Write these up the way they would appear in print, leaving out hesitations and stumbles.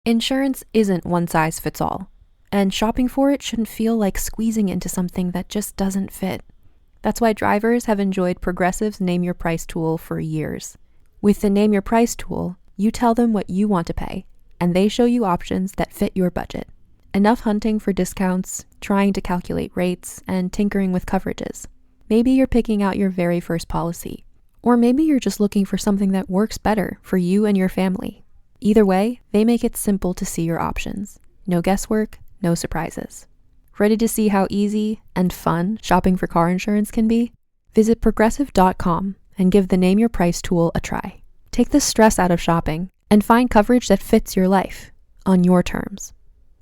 Insurance isn't one size fits all, and shopping for it shouldn't feel like squeezing into something that just doesn't fit. That's why drivers have enjoyed Progressive's Name Your Price tool for years. With the Name Your Price tool, you tell them what you want to pay, and they show you options that fit your budget. Enough hunting for discounts, trying to calculate rates, and tinkering with coverages. Maybe you're picking out your very first policy, or maybe you're just looking for something that works better for you and your family. Either way, they make it simple to see your options. No guesswork, no surprises. Ready to see how easy and fun shopping for car insurance can be? Visit progressive.com and give the Name Your Price tool a try. Take the stress out of shopping and find coverage that fits your life on your terms.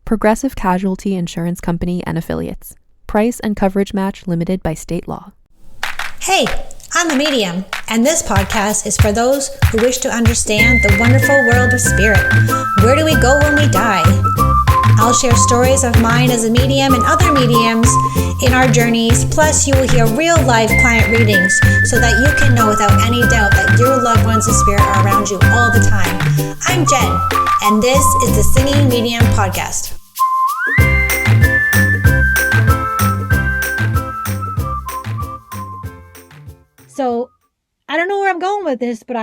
Progressive Casualty Insurance Company and Affiliates. Price and coverage match limited by state law. Hey, I'm a medium, and this podcast is for those who wish to understand the wonderful world of spirit. Where do we go when we die? I'll share stories of mine as a medium and other mediums in our journeys, plus you will hear real-life client readings so that you can know without any doubt that your loved ones in spirit are around you all the time. I'm Jen, and this is the Singing Medium Podcast. So I don't know where I'm going with this, but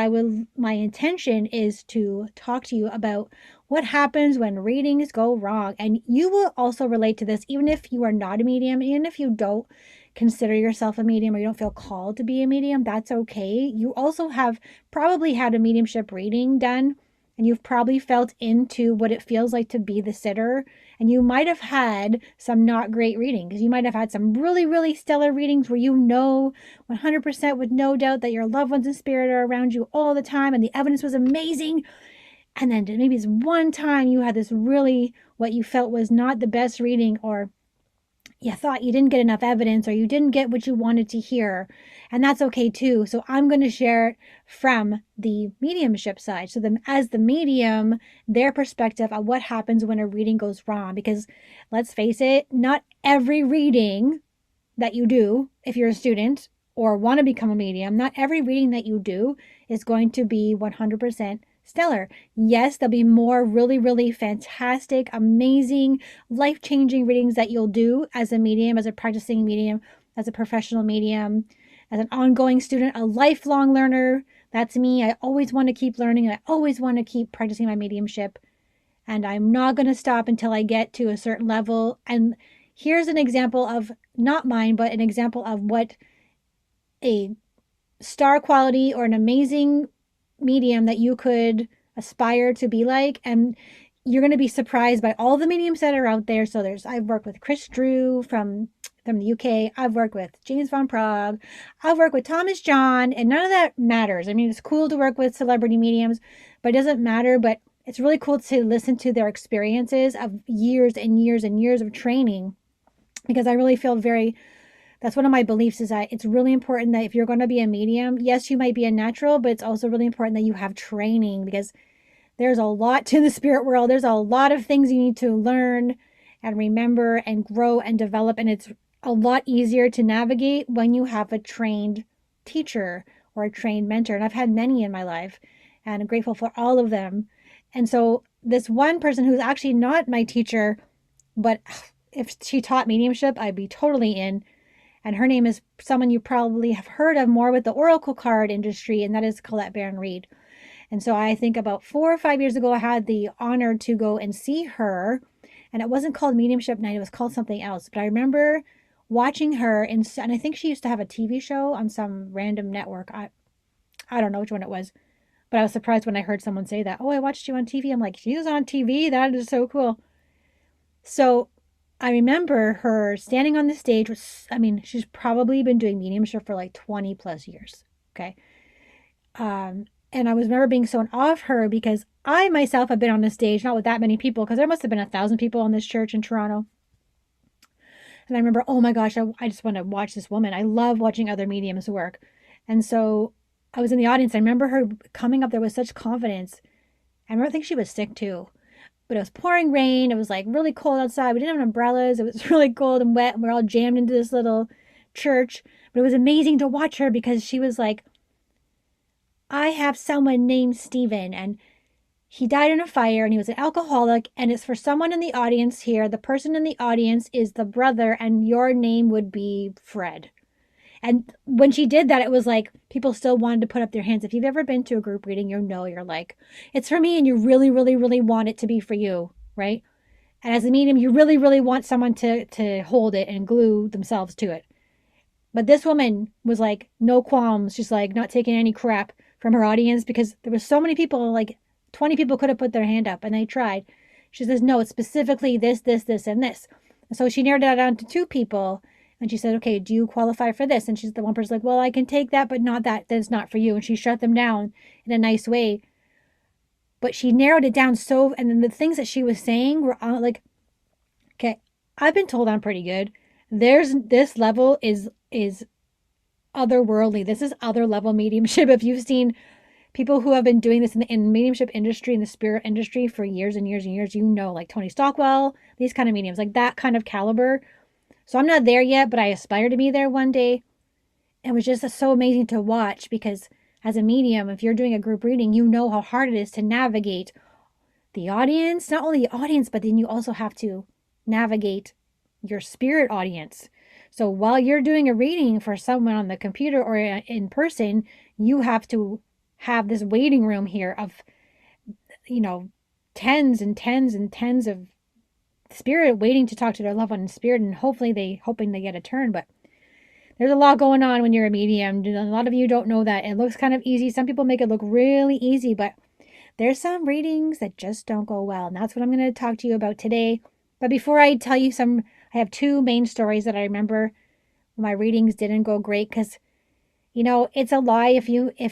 my intention is to talk to you about what happens when readings go wrong. And you will also relate to this, even if you are not a medium, even if you don't consider yourself a medium or you don't feel called to be a medium, that's okay. You also have probably had a mediumship reading done, and you've probably felt into what it feels like to be the sitter. And you might have had some not great readings. You might have had some really, really stellar readings where you know 100% with no doubt that your loved ones in spirit are around you all the time and the evidence was amazing. And then maybe this one time you had this really, what you felt was not the best reading, or you thought you didn't get enough evidence, or you didn't get what you wanted to hear. And that's okay too. So I'm going to share it from the mediumship side. So as the medium, their perspective on what happens when a reading goes wrong. Because let's face it, not every reading that you do, if you're a student or want to become a medium, not every reading that you do is going to be 100% stellar. Yes, there'll be more really, really fantastic, amazing, life-changing readings that you'll do as a medium, as a practicing medium, as a professional medium, as an ongoing student, a lifelong learner. That's me. I always want to keep learning. I always want to keep practicing my mediumship. And I'm not going to stop until I get to a certain level. And here's an example of, not mine, but an example of what a star quality or an amazing medium that you could aspire to be like. And you're going to be surprised by all the mediums that are out there. So I've worked with Chris Drew from the UK. I've worked with James Von Prague. I've worked with Thomas John, and none of that matters. I mean, it's cool to work with celebrity mediums, but it doesn't matter. But it's really cool to listen to their experiences of years and years and years of training, because I really feel that's one of my beliefs, is that it's really important that if you're going to be a medium, yes, you might be a natural, but it's also really important that you have training, because there's a lot to the spirit world. There's a lot of things you need to learn and remember and grow and develop. And it's a lot easier to navigate when you have a trained teacher or a trained mentor. And I've had many in my life, and I'm grateful for all of them. And so this one person who's actually not my teacher, but if she taught mediumship, I'd be totally in. And her name is someone you probably have heard of more with the oracle card industry, and that is Colette Baron-Reid. And so I think about 4 or 5 years ago, I had the honor to go and see her, and it wasn't called Mediumship Night, it was called something else. But I remember watching her, and I think she used to have a TV show on some random network. I don't know which one it was, but I was surprised when I heard someone say that. Oh, I watched you on TV. I'm like, she was on TV? That is so cool. So I remember her standing on the stage. She's probably been doing mediumship for like 20 plus years. Okay. And I remember being so in awe of her, because I myself have been on the stage, not with that many people, because there must have been 1,000 people in this church in Toronto. And I remember, oh my gosh, I just want to watch this woman. I love watching other mediums work. And so I was in the audience. I remember her coming up there with such confidence. I think she was sick too. But it was pouring rain. It was like really cold outside. We didn't have umbrellas. It was really cold and wet. And we're all jammed into this little church. But it was amazing to watch her, because she was like, I have someone named Steven, and he died in a fire and he was an alcoholic, and it's for someone in the audience here. The person in the audience is the brother, and your name would be Fred. And when she did that, it was like people still wanted to put up their hands. If you've ever been to a group reading, you know you're like, it's for me, and you really, really, really want it to be for you, right? And as a medium, you really, really want someone to hold it and glue themselves to it. But this woman was like, no qualms. She's like not taking any crap from her audience because there was so many people, like 20 people could have put their hand up and they tried. She says, no, it's specifically this, this, this, and this. And so she narrowed it down to 2 people. And she said, okay, do you qualify for this? And she's the one person like, well, I can take that, but not that. Then it's not for you. And she shut them down in a nice way. But she narrowed it down so, and then the things that she was saying were like, okay, I've been told I'm pretty good. There's this level is otherworldly. This is other level mediumship. If you've seen people who have been doing this in mediumship industry, in the spirit industry for years and years and years, you know, like Tony Stockwell, these kind of mediums, like that kind of caliber. So I'm not there yet, but I aspire to be there one day. It was just so amazing to watch because as a medium, if you're doing a group reading, you know how hard it is to navigate the audience, not only the audience, but then you also have to navigate your spirit audience. So while you're doing a reading for someone on the computer or in person, you have to have this waiting room here of, you know, tens and tens and tens of spirit waiting to talk to their loved one in spirit, and hoping they get a turn. But there's a lot going on when you're a medium. A lot of you don't know that. It looks kind of easy. Some people make it look really easy, but there's some readings that just don't go well. And that's what I'm going to talk to you about today. But before I tell you I have 2 main stories that I remember my readings didn't go great because, you know, it's a lie if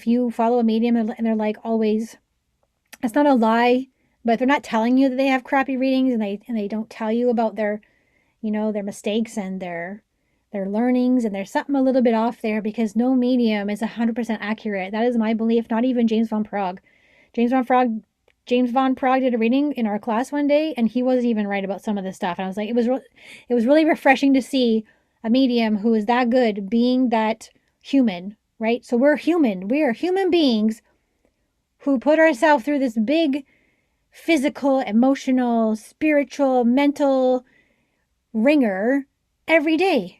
you follow a medium and they're like always, it's not a lie, but they're not telling you that they have crappy readings and they don't tell you about their, you know, their mistakes and their learnings, and there's something a little bit off there because no medium is 100% accurate. That is my belief, not even James Van Praagh. James Van Praagh did a reading in our class one day, and he wasn't even right about some of this stuff. And I was like, it was really refreshing to see a medium who is that good being that human, right? So we're human. We are human beings who put ourselves through this big physical, emotional, spiritual, mental ringer every day.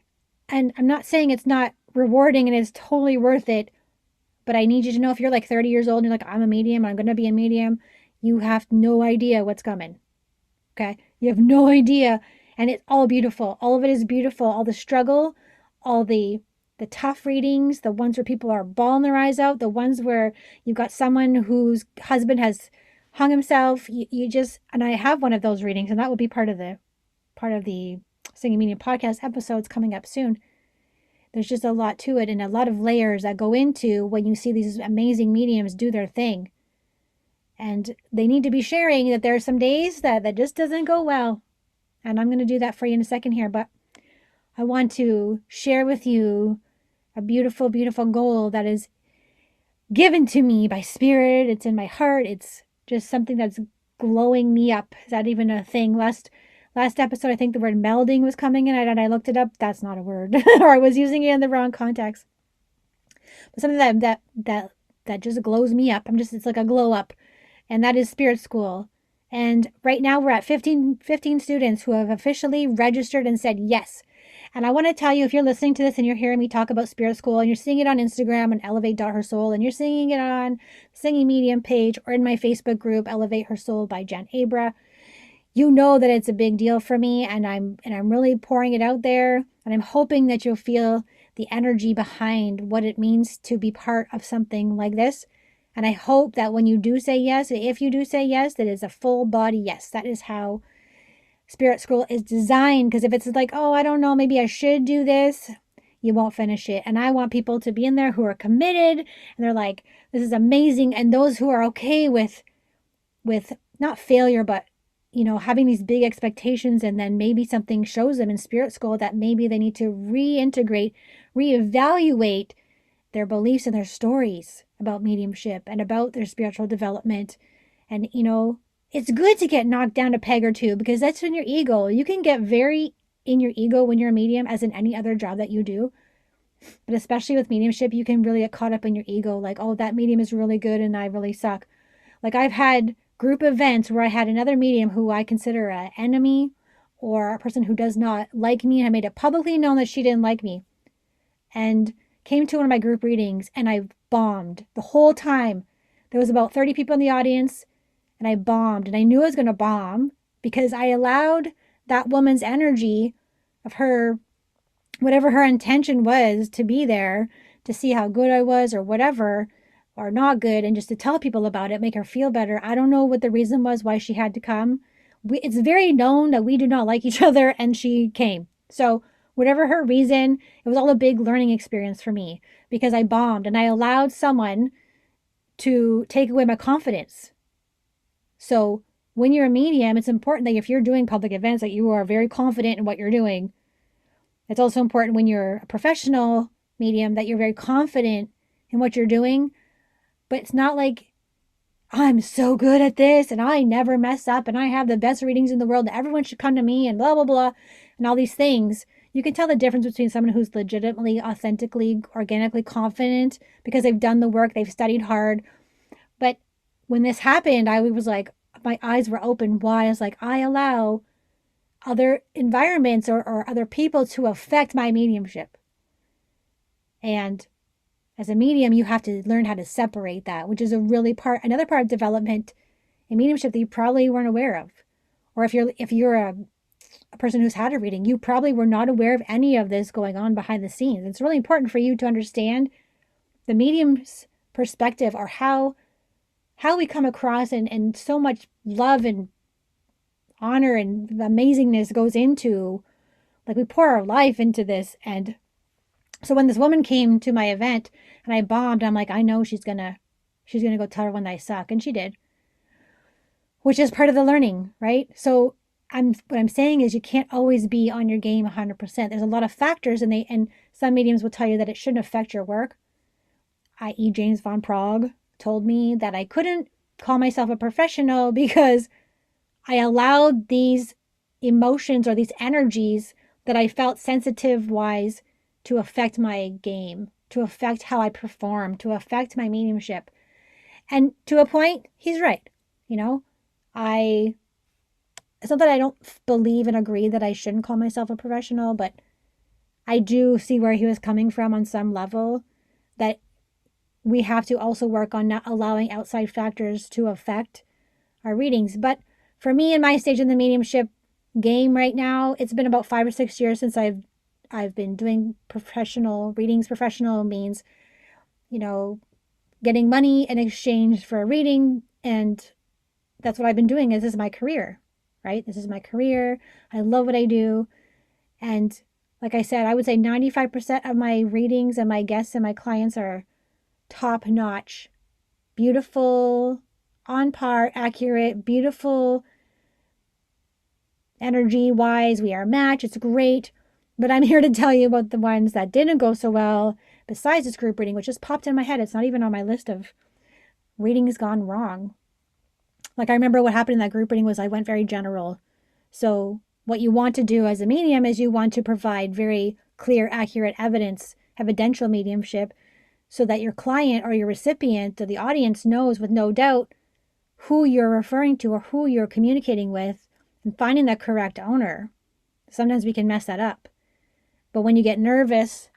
And I'm not saying it's not rewarding and it's totally worth it, but I need you to know if you're like 30 years old and you're like, I'm a medium, I'm going to be a medium, you have no idea what's coming. Okay? You have no idea. And it's all beautiful. All of it is beautiful. All the struggle, all the tough readings, the ones where people are bawling their eyes out, the ones where you've got someone whose husband has hung himself. You just, and I have one of those readings, and that will be part of the Singing Medium podcast episodes coming up soon. There's just a lot to it and a lot of layers that go into when you see these amazing mediums do their thing. And they need to be sharing that there are some days that just doesn't go well. And I'm going to do that for you in a second here. But I want to share with you a beautiful, beautiful goal that is given to me by spirit. It's in my heart. It's just something that's glowing me up. Is that even a thing? Last episode, I think the word melding was coming in, and I looked it up. That's not a word, or I was using it in the wrong context. But something that just glows me up. It's like a glow up, and that is Spirit School. And right now we're at 15 students who have officially registered and said yes. And I want to tell you, if you're listening to this and you're hearing me talk about Spirit School and you're seeing it on Instagram and elevate.hersoul, and you're seeing it on Singing Medium page or in my Facebook group, Elevate Her Soul by Jen Abra, you know that it's a big deal for me, and I'm really pouring it out there, and I'm hoping that you'll feel the energy behind what it means to be part of something like this. And I hope that when you do say yes, if you do say yes, that is a full body yes. That is how Spirit School is designed. Because if it's like, oh, I don't know, maybe I should do this, you won't finish it. And I want people to be in there who are committed and they're like, this is amazing. And those who are okay with not failure, but, you know, having these big expectations, and then maybe something shows them in Spirit School that maybe they need to reintegrate, reevaluate their beliefs and their stories about mediumship and about their spiritual development. And, you know, it's good to get knocked down a peg or two, because that's in your ego. You can get very in your ego when you're a medium, as in any other job that you do. But especially with mediumship, you can really get caught up in your ego. Like, oh, that medium is really good and I really suck. Like, I've had group events where I had another medium who I consider an enemy or a person who does not like me, and I made it publicly known that she didn't like me, and came to one of my group readings, and I bombed the whole time. There was about 30 people in the audience, and I bombed, and I knew I was going to bomb because I allowed that woman's energy of her, whatever her intention was, to be there to see how good I was or whatever, or not good, and just to tell people about it, make her feel better. I don't know what the reason was why she had to come. It's very known that we do not like each other, and she came. So whatever her reason, it was all a big learning experience for me because I bombed and I allowed someone to take away my confidence. So when you're a medium, it's important that if you're doing public events, that you are very confident in what you're doing. It's also important when you're a professional medium that you're very confident in what you're doing. But it's not like I'm so good at this and I never mess up and I have the best readings in the world and everyone should come to me and blah, blah, blah, and all these things. You can tell the difference between someone who's legitimately, authentically, organically confident because they've done the work, they've studied hard. But when this happened, I was like, my eyes were open wide. I was like, I allow other environments or other people to affect my mediumship. And as a medium, you have to learn how to separate that, which is another part of development in mediumship that you probably weren't aware of. Or if you're a person who's had a reading, you probably were not aware of any of this going on behind the scenes. It's really important for you to understand the medium's perspective, or how we come across, and so much love and honor and amazingness goes into, like, we pour our life into this. And so when this woman came to my event and I bombed, I'm like, I know she's gonna go tell everyone that I suck, and she did, which is part of the learning, right? So what I'm saying is you can't always be on your game 100%. There's a lot of factors, and some mediums will tell you that it shouldn't affect your work. I.e., James Van Prague told me that I couldn't call myself a professional because I allowed these emotions or these energies that I felt sensitive-wise to affect my game, to affect how I perform, to affect my mediumship. And to a point, he's right. You know, it's not that I don't believe and agree that I shouldn't call myself a professional, but I do see where he was coming from on some level, that we have to also work on not allowing outside factors to affect our readings. But for me, in my stage in the mediumship game right now, it's been about 5 or 6 years since I've been doing professional readings. Professional means, getting money in exchange for a reading, and that's what I've been doing. This is my career, right? This is my career. I love what I do. And like I said, I would say 95% of my readings and my guests and my clients are top-notch, beautiful, on par, accurate, beautiful, energy-wise. We are a match. It's great. But I'm here to tell you about the ones that didn't go so well, besides this group reading, which just popped in my head. It's not even on my list of readings gone wrong. Like, I remember what happened in that group reading was I went very general. So what you want to do as a medium is you want to provide very clear, accurate evidence, evidential mediumship, so that your client or your recipient or the audience knows with no doubt who you're referring to or who you're communicating with, and finding that correct owner. Sometimes we can mess that up. But when you get nervous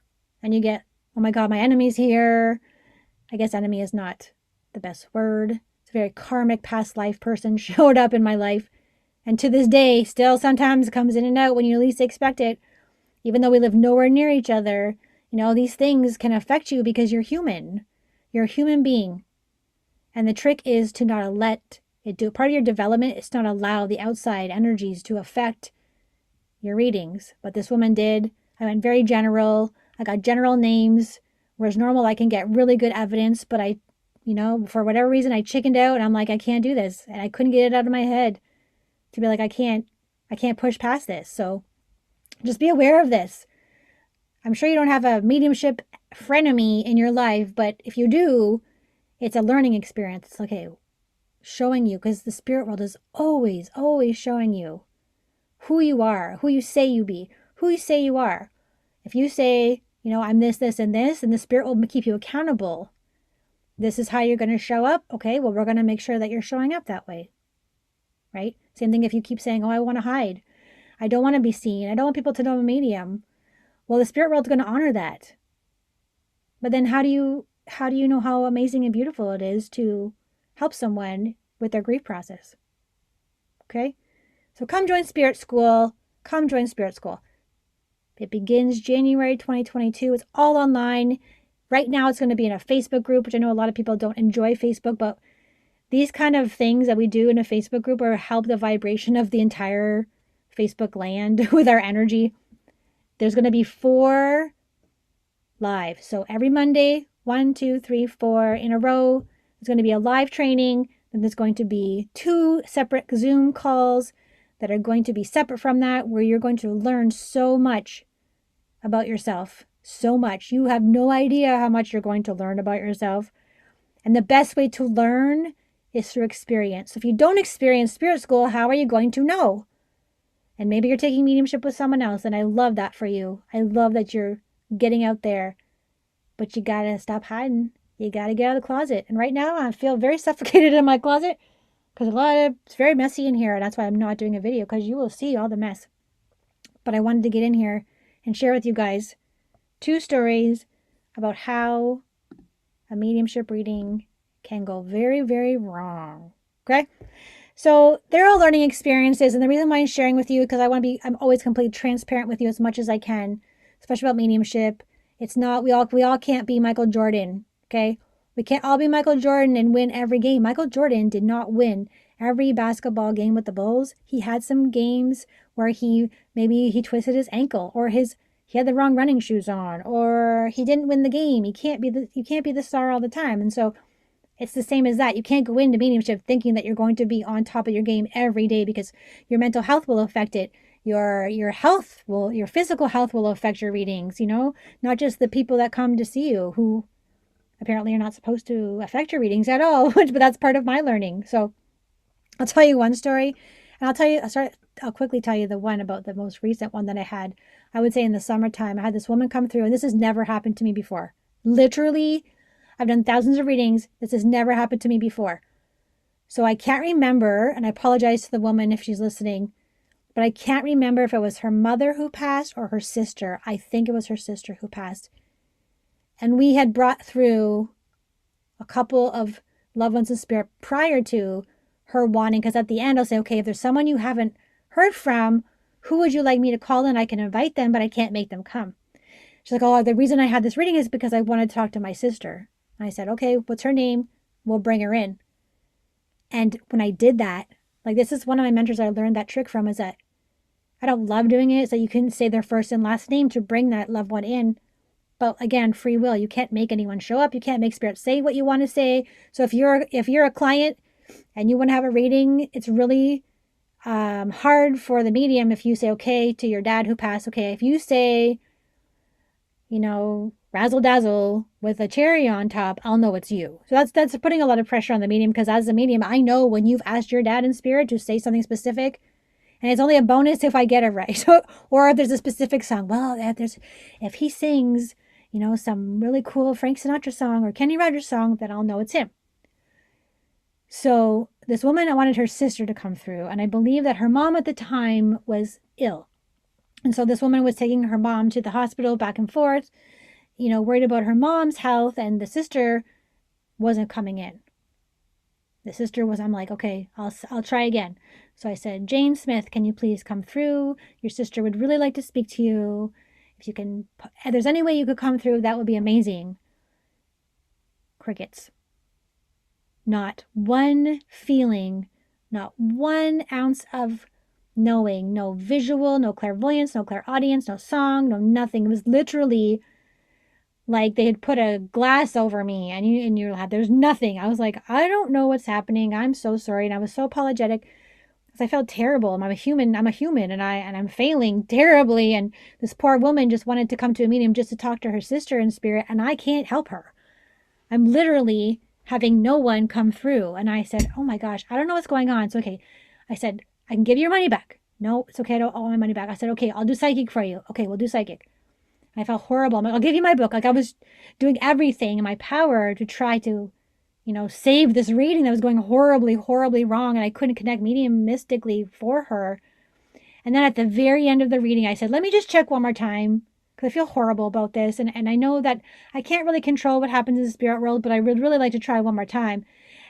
and you get, oh my God, my enemy's here. I guess enemy is not the best word. It's a very karmic past life person showed up in my life. And to this day, still sometimes comes in and out when you least expect it. Even though we live nowhere near each other, these things can affect you because you're human. You're a human being. And the trick is to not let it do. Part of your development is to not allow the outside energies to affect your readings. But this woman did. I went very general. I got general names, whereas normal I can get really good evidence, but I, for whatever reason, I chickened out and I'm like, I can't do this. And I couldn't get it out of my head to be like, I can't push past this. So just be aware of this. I'm sure you don't have a mediumship frenemy in your life, but if you do, it's a learning experience. It's okay, showing you, because the spirit world is always, always showing you who you are, who you say you be, who you say you are. If you say, I'm this, this, and this, and the spirit will keep you accountable. This is how you're going to show up. Okay, well, we're going to make sure that you're showing up that way. right? Same thing if you keep saying, oh, I want to hide. I don't want to be seen. I don't want people to know I'm a medium. Well, the spirit world's going to honor that. But then how do you know how amazing and beautiful it is to help someone with their grief process? Okay? So come join Spirit School. Come join Spirit School. It begins January 2022. It's all online. Right now it's going to be in a Facebook group, which I know a lot of people don't enjoy Facebook, but these kind of things that we do in a Facebook group are help the vibration of the entire Facebook land with our energy. There's going to be 4 live. So every Monday, 1, 2, 3, 4 in a row, there's going to be a live training. Then there's going to be 2 separate Zoom calls that are going to be separate from that, where you're going to learn so much about yourself. So much. You have no idea how much you're going to learn about yourself. And the best way to learn is through experience. So if you don't experience Spirit School, how are you going to know? And maybe you're taking mediumship with someone else, and I love that for you. I love that you're getting out there, but you gotta stop hiding. You gotta get out of the closet. And right now I feel very suffocated in my closet because it's very messy in here, and that's why I'm not doing a video, because you will see all the mess. But I wanted to get in here and share with you guys 2 stories about how a mediumship reading can go very, very wrong. Okay? So they're all learning experiences, and the reason why I'm sharing with you, because I'm always completely transparent with you as much as I can, especially about mediumship. It's not, we all can't be Michael Jordan, okay? We can't all be Michael Jordan and win every game. Michael Jordan did not win every basketball game with the Bulls. He had some games where maybe he twisted his ankle, or he had the wrong running shoes on, or he didn't win the game. You can't be the star all the time. And so it's the same as that. You can't go into mediumship thinking that you're going to be on top of your game every day, because your mental health will affect it. Your physical health will affect your readings, not just the people that come to see you, who apparently are not supposed to affect your readings at all, but that's part of my learning. So I'll tell you one story, and I'll quickly tell you the one about the most recent one that I had. I would say in the summertime, I had this woman come through, and this has never happened to me before. Literally, I've done thousands of readings. This has never happened to me before. So I can't remember, and I apologize to the woman if she's listening, but I can't remember if it was her mother who passed or her sister. I think it was her sister who passed. And we had brought through a couple of loved ones in spirit prior to her wanting, because at the end I'll say, okay, if there's someone you haven't heard from, who would you like me to call in? I can invite them, but I can't make them come. She's like, oh, the reason I had this reading is because I wanted to talk to my sister. And I said, okay, what's her name? We'll bring her in. And when I did that, like, this is one of my mentors I learned that trick from, is that I don't love doing it, so you couldn't say their first and last name to bring that loved one in. But again, free will. You can't make anyone show up. You can't make spirit say what you want to say. So if you're a client and you want to have a reading, it's really hard for the medium if you say, okay, to your dad who passed, okay, if you say, razzle dazzle with a cherry on top, I'll know it's you. So that's putting a lot of pressure on the medium, because as a medium, I know when you've asked your dad in spirit to say something specific, and it's only a bonus if I get it right. Or if there's a specific song. Well, if he sings, some really cool Frank Sinatra song or Kenny Rogers song, then I'll know it's him. So this woman, I wanted her sister to come through, and I believe that her mom at the time was ill. And so this woman was taking her mom to the hospital back and forth, worried about her mom's health, and the sister wasn't coming in. I'm like, okay, I'll try again. So I said, Jane Smith, can you please come through? Your sister would really like to speak to you. If there's any way you could come through, that would be amazing. Crickets. Not one feeling, not 1 ounce of knowing, no visual, no clairvoyance, no clairaudience, no song, no nothing. It was literally like they had put a glass over me, and you're like, there's nothing. I was like, I don't know what's happening. I'm so sorry. And I was so apologetic because I felt terrible. I'm a human, and I'm failing terribly. And this poor woman just wanted to come to a medium just to talk to her sister in spirit, and I can't help her. I'm literally having no one come through. And I said, oh my gosh, I don't know what's going on. So, okay. I said, I can give you your money back. No, it's okay. I don't want my money back. I said, okay, I'll do psychic for you. Okay, we'll do psychic. I felt horrible. I'm like, I'll give you my book. Like, I was doing everything in my power to try to save this reading that was going horribly, horribly wrong, and I couldn't connect medium mystically for her. And then at the very end of the reading, I said, let me just check one more time because I feel horrible about this. And I know that I can't really control what happens in the spirit world, but I would really like to try one more time.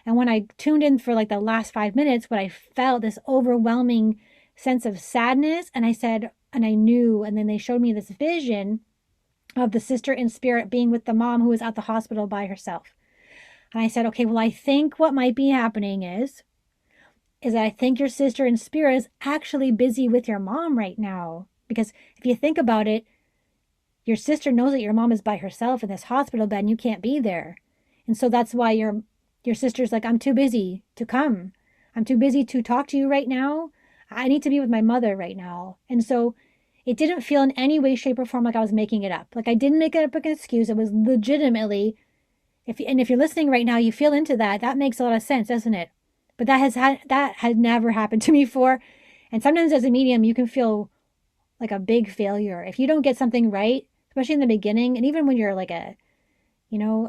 And when I tuned in for like the last 5 minutes, what I felt this overwhelming sense of sadness. And I said, and I knew, and then they showed me this vision of the sister in spirit being with the mom who was at the hospital by herself. And I said, okay, well, I think what might be happening is that I think your sister in spirit is actually busy with your mom right now. Because if you think about it, your sister knows that your mom is by herself in this hospital bed and you can't be there. And so that's why your sister's like, I'm too busy to come. I'm too busy to talk to you right now. I need to be with my mother right now. And so it didn't feel in any way, shape, or form like I was making it up. Like I didn't make it up an excuse. It was legitimately, if you're listening right now, you feel into that. That makes a lot of sense, doesn't it? But that had never happened to me before. And sometimes as a medium, you can feel like a big failure if you don't get something right, especially in the beginning. And even when you're like a medium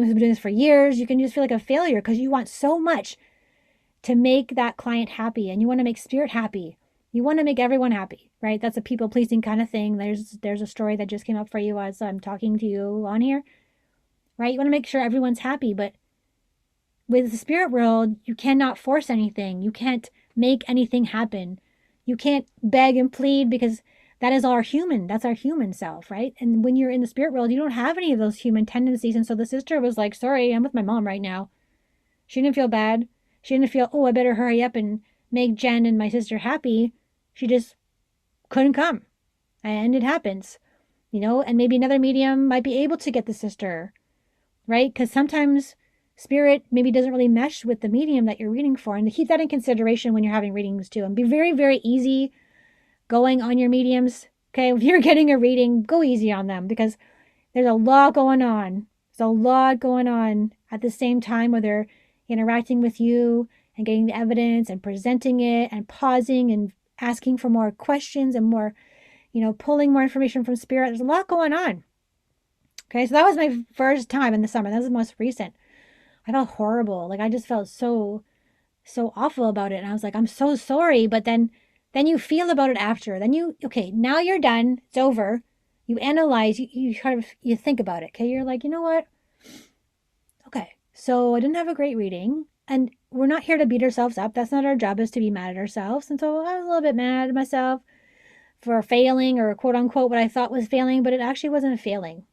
who's been doing this for years, you can just feel like a failure because you want so much to make that client happy, and you want to make spirit happy. You want to make everyone happy, right? That's a people pleasing kind of thing. There's a story that just came up for you as I'm talking to you on here, right? You want to make sure everyone's happy, but with the spirit world, you cannot force anything. You can't make anything happen. You can't beg and plead because that is our human. That's our human self, right? And when you're in the spirit world, you don't have any of those human tendencies. And so the sister was like, sorry, I'm with my mom right now. She didn't feel bad. She didn't feel, oh, I better hurry up and make Jen and my sister happy. She just couldn't come. And it happens, and maybe another medium might be able to get the sister, right? Because sometimes spirit maybe doesn't really mesh with the medium that you're reading for. And keep that in consideration when you're having readings too. And be very, very easy going on your mediums. Okay, if you're getting a reading, go easy on them because there's a lot going on. There's a lot going on at the same time where they're interacting with you and getting the evidence and presenting it and pausing and asking for more questions and more, pulling more information from spirit. There's a lot going on. Okay, so that was my first time in the summer. That was the most recent. I felt horrible. Like I just felt so awful about it. And I was like, I'm so sorry. But then you feel about it after. Then okay, now you're done. It's over. You analyze, you think about it. Okay, you're like, you know what? Okay, so I didn't have a great reading. And we're not here to beat ourselves up. That's not our job, is to be mad at ourselves. And so I was a little bit mad at myself for failing, or quote unquote what I thought was failing, but it actually wasn't a failing.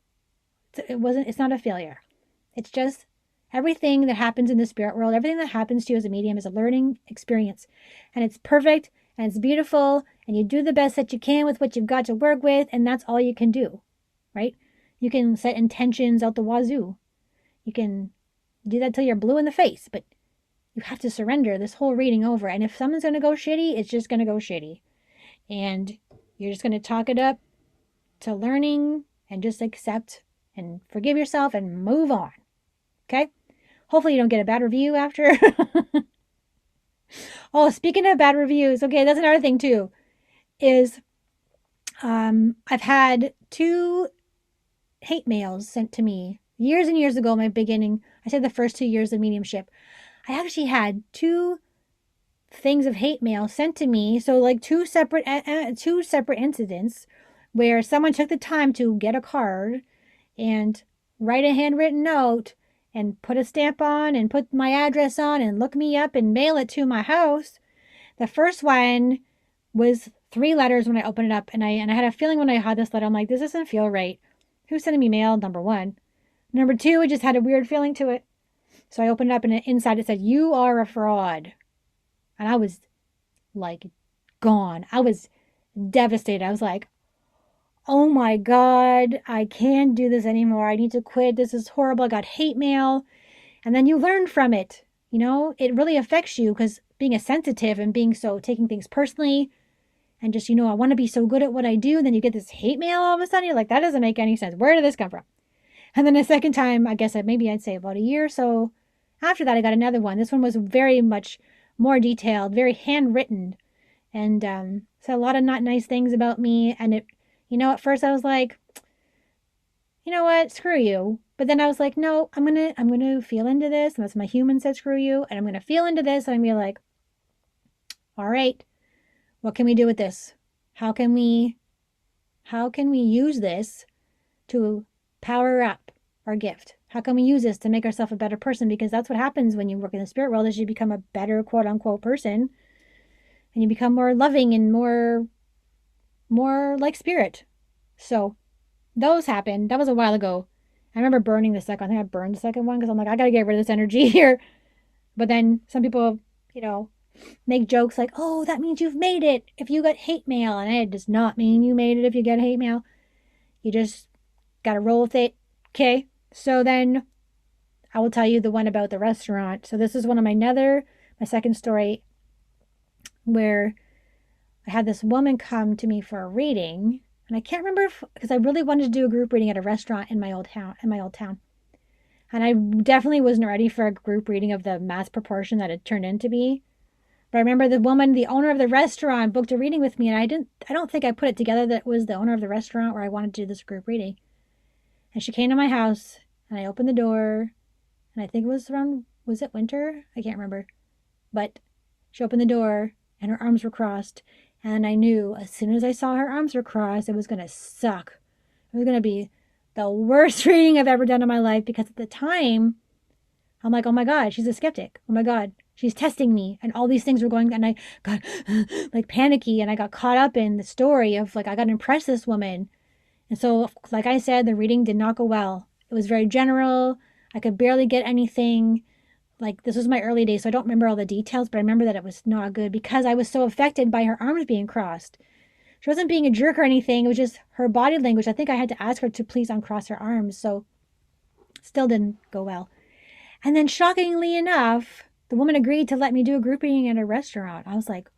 It's not a failure. It's just everything that happens in the spirit world, everything that happens to you as a medium is a learning experience. And it's perfect and it's beautiful, and you do the best that you can with what you've got to work with, and that's all you can do, right? You can set intentions out the wazoo. You can do that till you're blue in the face, but you have to surrender this whole reading over. And if something's going to go shitty, it's just going to go shitty. And you're just going to talk it up to learning and just accept and forgive yourself and move on. Okay? Hopefully you don't get a bad review after. Oh, speaking of bad reviews, okay, that's another thing too, is I've had 2 hate mails sent to me years and years ago, my beginning. I said the first 2 years of mediumship. I actually had 2 things of hate mail sent to me. So like 2 separate incidents where someone took the time to get a card and write a handwritten note and put a stamp on and put my address on and look me up and mail it to my house. The first one was 3 letters when I opened it up, and I had a feeling when I had this letter, I'm like, this doesn't feel right. Who's sending me mail? Number 1. Number 2, it just had a weird feeling to it. So I opened it up, and inside it said, "You are a fraud." And I was like gone. I was devastated. I was like, oh my God, I can't do this anymore. I need to quit. This is horrible. I got hate mail. And then you learn from it. It really affects you because being a sensitive and taking things personally and just, I want to be so good at what I do. And then you get this hate mail all of a sudden. You're like, that doesn't make any sense. Where did this come from? And then a second time, I guess maybe I'd say about a year or so after that, I got another one. This one was very much more detailed, very handwritten, and said a lot of not nice things about me. And at first I was like, you know what? Screw you. But then I was like, no, I'm gonna feel into this. Unless my human said screw you, and I'm gonna feel into this, and I'm gonna be like, all right, what can we do with this? How can we use this to power up our gift? How can we use this to make ourselves a better person? Because that's what happens when you work in the spirit world is you become a better quote unquote person and you become more loving and more like spirit. So those happened. That was a while ago. I remember burning the second. I think I burned the second one because I'm like, I gotta get rid of this energy here. But then some people, you know, make jokes like, "Oh, that means you've made it if you got hate mail," and it does not mean you made it if you get hate mail. You just gotta roll with it. Okay. So then I will tell you the one about the restaurant. So this is one of my second story where I had this woman come to me for a reading, and I can't remember because I really wanted to do a group reading at a restaurant in my old town. And I definitely wasn't ready for a group reading of the mass proportion that it turned into be. But I remember the woman, the owner of the restaurant, booked a reading with me, and I don't think I put it together that it was the owner of the restaurant where I wanted to do this group reading. And she came to my house, and I opened the door, and I think it was around, was it winter? I can't remember. But she opened the door, and her arms were crossed, and I knew as soon as I saw her arms were crossed, it was going to suck. It was going to be the worst reading I've ever done in my life because at the time, I'm like, oh my God, she's a skeptic. Oh my God, she's testing me. And all these things were going, and I got like panicky and I got caught up in the story of like, I got to impress this woman. And so, like I said, the reading did not go well. It was very general. I could barely get anything. Like, this was my early days, so I don't remember all the details, but I remember that it was not good because I was so affected by her arms being crossed. She wasn't being a jerk or anything. It was just her body language. I think I had to ask her to please uncross her arms. So, still didn't go well. And then, shockingly enough, the woman agreed to let me do a group reading at a restaurant. I was like,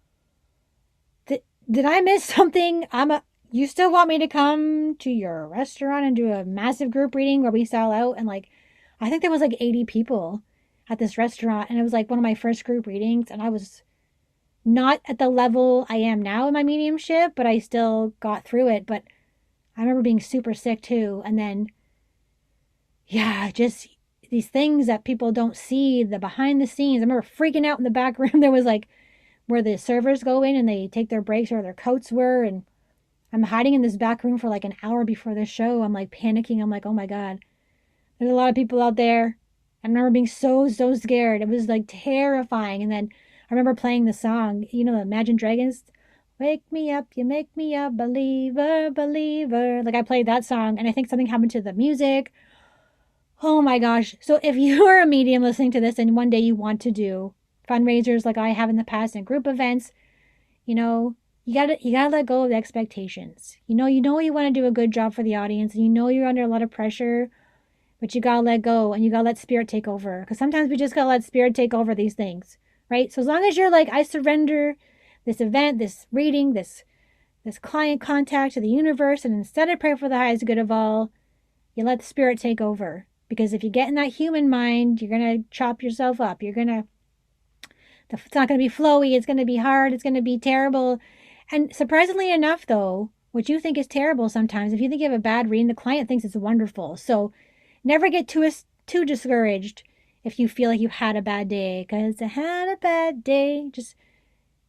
did I miss something? You still want me to come to your restaurant and do a massive group reading where we sell out? And like, I think there was like 80 people at this restaurant. And it was like one of my first group readings. And I was not at the level I am now in my mediumship, but I still got through it. But I remember being super sick too. And then, yeah, just these things that people don't see, the behind the scenes. I remember freaking out in the back room. There was like where the servers go in and they take their breaks or their coats were. And I'm hiding in this back room for like an hour before the show. I'm like panicking. I'm like, oh my God, there's a lot of people out there. I remember being so scared. It was like terrifying. And then I remember playing the song, you know, the Imagine Dragons. Wake me up, you make me a believer, believer. Like I played that song and I think something happened to the music. Oh my gosh. So if you are a medium listening to this and one day you want to do fundraisers like I have in the past and group events, you know, you gotta let go of the expectations. You want to do a good job for the audience and you know you're under a lot of pressure, but you gotta let go and you gotta let spirit take over. Because sometimes we just gotta let spirit take over these things. Right? So as long as you're like, I surrender this event, this reading, this client contact to the universe, and instead I pray for the highest good of all, you let the spirit take over. Because if you get in that human mind, you're going to chop yourself up. It's not going to be flowy. It's going to be hard. It's going to be terrible. And surprisingly enough, though, what you think is terrible sometimes, if you think you have a bad reading, the client thinks it's wonderful. So never get too discouraged if you feel like you had a bad day. Because I had a bad day.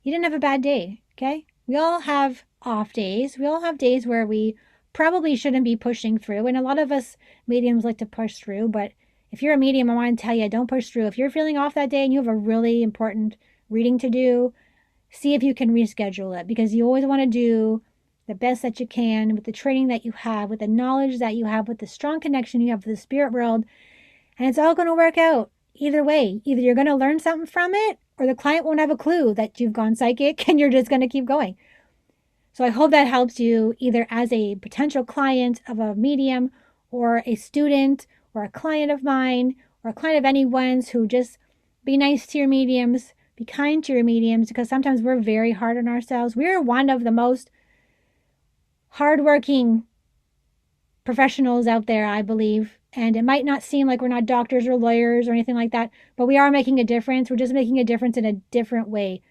You didn't have a bad day, okay? We all have off days. We all have days where we probably shouldn't be pushing through. And a lot of us mediums like to push through. But if you're a medium, I want to tell you, don't push through. If you're feeling off that day and you have a really important reading to do, see if you can reschedule it because you always want to do the best that you can with the training that you have, with the knowledge that you have, with the strong connection you have with the spirit world. And it's all going to work out either way. Either you're going to learn something from it or the client won't have a clue that you've gone psychic and you're just going to keep going. So I hope that helps you either as a potential client of a medium or a student or a client of mine or a client of anyone's who just be nice to your mediums, be kind to your mediums because sometimes we're very hard on ourselves. We're one of the most hardworking professionals out there, I believe. And it might not seem like we're not doctors or lawyers or anything like that, but we are making a difference. We're just making a difference in a different way.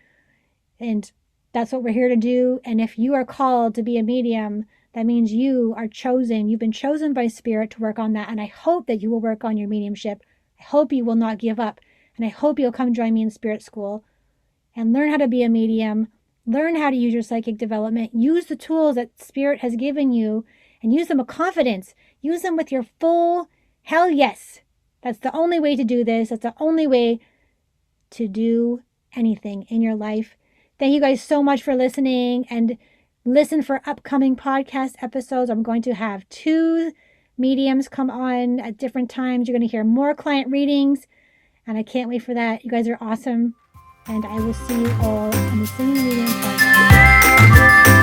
And that's what we're here to do. And if you are called to be a medium That means you are chosen. You've been chosen by Spirit to work on that. And I hope that you will work on your mediumship. I hope you will not give up. And I hope you'll come join me in Spirit School and learn how to be a medium, learn how to use your psychic development, use the tools that Spirit has given you, and use them with confidence. Use them with your full hell yes. That's the only way to do this. That's the only way to do anything in your life. Thank you guys so much for listening, and listen for upcoming podcast episodes. I'm going to have 2 mediums come on at different times. You're going to hear more client readings, and I can't wait for that. You guys are awesome, and I will see you all in the Singing Medium podcast.